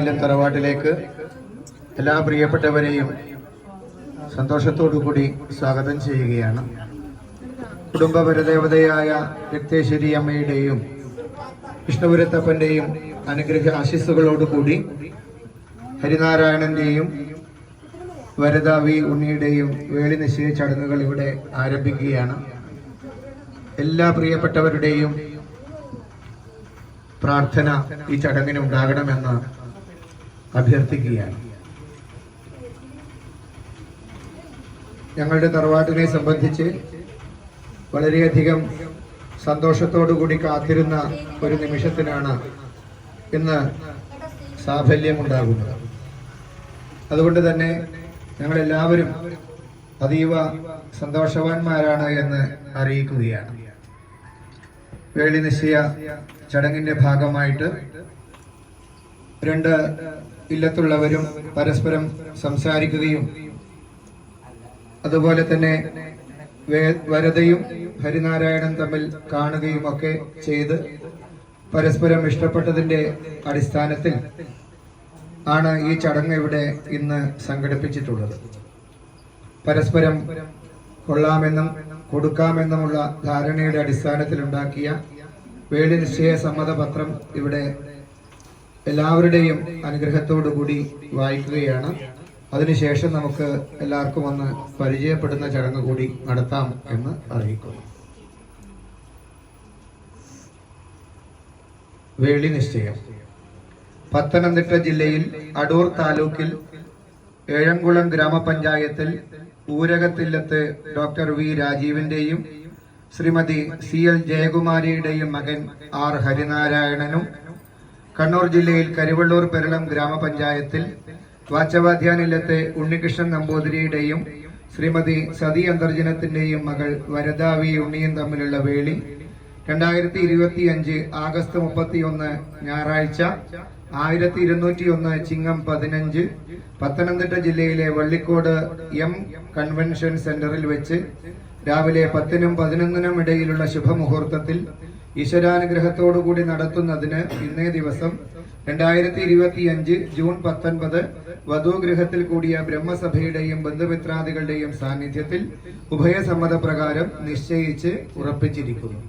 തറവാട്ടിലേക്ക് എല്ലാ പ്രിയപ്പെട്ടവരെയും സന്തോഷത്തോടുകൂടി സ്വാഗതം ചെയ്യുകയാണ്. കുടുംബപരദേവതയായ രക്തേശ്വരി അമ്മയുടെയും വിഷ്ണുപുരത്തപ്പന്റെയും അനുഗ്രഹ ആശിസ്സുകളോടുകൂടി ഹരിനാരായണന്റെയും വരദാവി ഉണ്ണിയുടെയും വേളി നിശ്ചയ ചടങ്ങുകൾ ഇവിടെ ആരംഭിക്കുകയാണ്. എല്ലാ പ്രിയപ്പെട്ടവരുടെയും പ്രാർത്ഥന ഈ ചടങ്ങിന് ഉണ്ടാകണമെന്ന് അഭ്യർത്ഥിക്കുകയാണ്. ഞങ്ങളുടെ തറവാട്ടിനെ സംബന്ധിച്ച് വളരെയധികം സന്തോഷത്തോടുകൂടി കാത്തിരുന്ന ഒരു നിമിഷത്തിനാണ് ഇന്ന് സാഫല്യമുണ്ടാകുന്നത്. അതുകൊണ്ട് തന്നെ ഞങ്ങളെല്ലാവരും അതീവ സന്തോഷവാന്മാരാണ് എന്ന് അറിയിക്കുകയാണ്. വേളി നിശ്ചയ ചടങ്ങിന്റെ ഭാഗമായിട്ട് രണ്ട് ഇല്ലത്തുള്ളവരും പരസ്പരം സംസാരിക്കുകയും അതുപോലെ തന്നെ വരദയും ഹരിനാരായണൻ തമ്മിൽ കാണുകയും ഒക്കെ ചെയ്ത് പരസ്പരം ഇഷ്ടപ്പെട്ടതിന്റെ അടിസ്ഥാനത്തിൽ ആണ് ഈ ചടങ്ങ് ഇവിടെ ഇന്ന് സംഘടിപ്പിച്ചിട്ടുള്ളത്. പരസ്പരം കൊള്ളാമെന്നും കൊടുക്കാമെന്നുമുള്ള ധാരണയുടെ അടിസ്ഥാനത്തിൽ ഉണ്ടാക്കിയ വേളി നിശ്ചയ സമ്മതപത്രം ഇവിടെ എല്ലാവരുടെയും അനുഗ്രഹത്തോടുകൂടി വായിക്കുകയാണ്. അതിനുശേഷം നമുക്ക് എല്ലാവർക്കും ഒന്ന് പരിചയപ്പെടുന്ന ചടങ്ങ് കൂടി നടത്താം എന്ന് അറിയിക്കുന്നു. വേളി നിശ്ചയം പത്തനംതിട്ട ജില്ലയിൽ അടൂർ താലൂക്കിൽ ഏഴംകുളം ഗ്രാമപഞ്ചായത്തിൽ ഊരകത്തില്ലത്ത് ഡോക്ടർ വി രാജീവിന്റെയും ശ്രീമതി CL ജയകുമാരിയുടെയും മകൻ R ഹരിനാരായണനും കണ്ണൂർ ജില്ലയിൽ കരിവള്ളൂർ പെരളം ഗ്രാമപഞ്ചായത്തിൽ വാച്ചവാധ്യാനില്ലത്തെ ഉണ്ണികൃഷ്ണൻ നമ്പൂതിരിയുടെയും ശ്രീമതി സതി അന്തർജനത്തിന്റെയും മകൾ വരദാവി ഉണ്ണിയും തമ്മിലുള്ള വേളി 2025 ആഗസ്റ്റ് 31 ഞായറാഴ്ച 1201 ചിങ്ങം 15 പത്തനംതിട്ട ജില്ലയിലെ വള്ളിക്കോട് M കൺവെൻഷൻ സെന്ററിൽ വെച്ച് രാവിലെ 10നും 11നും ഇടയിലുള്ള ശുഭമുഹൂർത്തത്തിൽ ഈശ്വരാനുഗ്രഹത്തോടുകൂടി നടത്തുന്നതിന് ഇന്നേ ദിവസം 2025 ജൂൺ 19 വധൂഗൃഹത്തിൽ കൂടിയ ബ്രഹ്മസഭയുടെയും ബന്ധുമിത്രാദികളുടെയും സാന്നിധ്യത്തിൽ ഉഭയസമ്മതപ്രകാരം നിശ്ചയിച്ച് ഉറപ്പിച്ചിരിക്കുന്നു.